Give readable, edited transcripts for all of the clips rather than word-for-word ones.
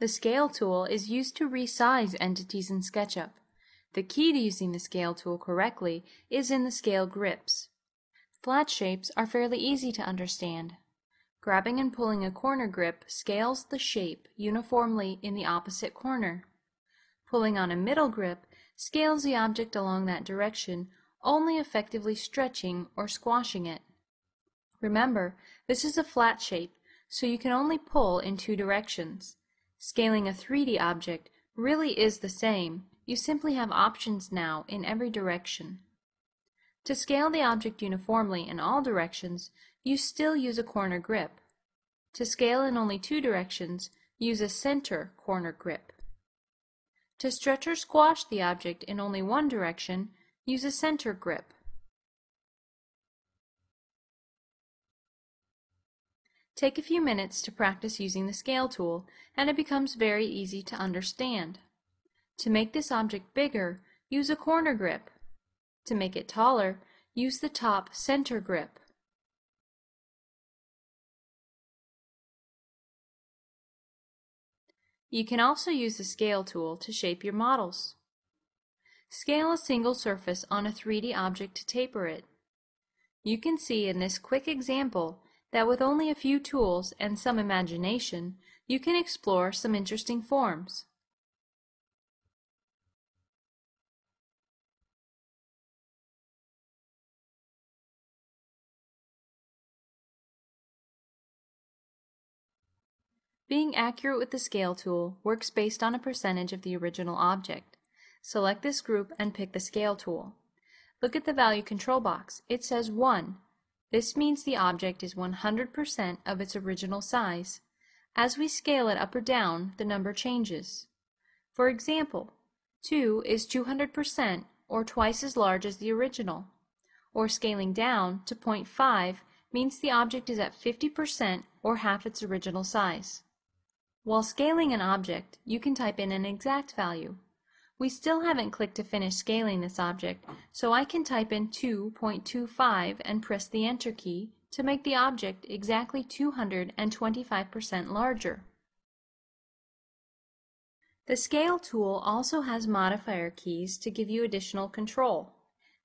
The scale tool is used to resize entities in SketchUp. The key to using the scale tool correctly is in the scale grips. Flat shapes are fairly easy to understand. Grabbing and pulling a corner grip scales the shape uniformly in the opposite corner. Pulling on a middle grip scales the object along that direction, only effectively stretching or squashing it. Remember, this is a flat shape, so you can only pull in two directions. Scaling a 3D object really is the same, you simply have options now in every direction. To scale the object uniformly in all directions, you still use a corner grip. To scale in only two directions, use a center corner grip. To stretch or squash the object in only one direction, use a center grip. Take a few minutes to practice using the scale tool, and it becomes very easy to understand. To make this object bigger, use a corner grip. To make it taller, use the top center grip. You can also use the scale tool to shape your models. Scale a single surface on a 3D object to taper it. You can see in this quick example that with only a few tools and some imagination, you can explore some interesting forms. Being accurate with the scale tool works based on a percentage of the original object. Select this group and pick the scale tool. Look at the value control box. It says 1. This means the object is 100% of its original size. As we scale it up or down, the number changes. For example, 2 is 200% or twice as large as the original. Or scaling down to 0.5 means the object is at 50% or half its original size. While scaling an object, you can type in an exact value. We still haven't clicked to finish scaling this object, so I can type in 2.25 and press the Enter key to make the object exactly 225% larger. The Scale tool also has modifier keys to give you additional control.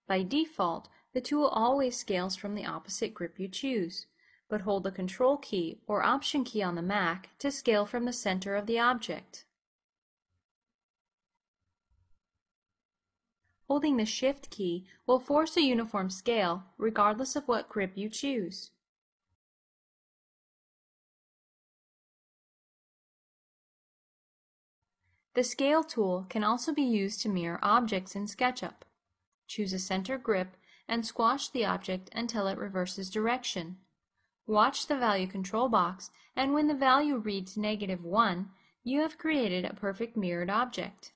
By default, the tool always scales from the opposite grip you choose, but hold the Control key or Option key on the Mac to scale from the center of the object. Holding the Shift key will force a uniform scale regardless of what grip you choose. The Scale tool can also be used to mirror objects in SketchUp. Choose a center grip and squash the object until it reverses direction. Watch the value control box, and when the value reads -1, you have created a perfect mirrored object.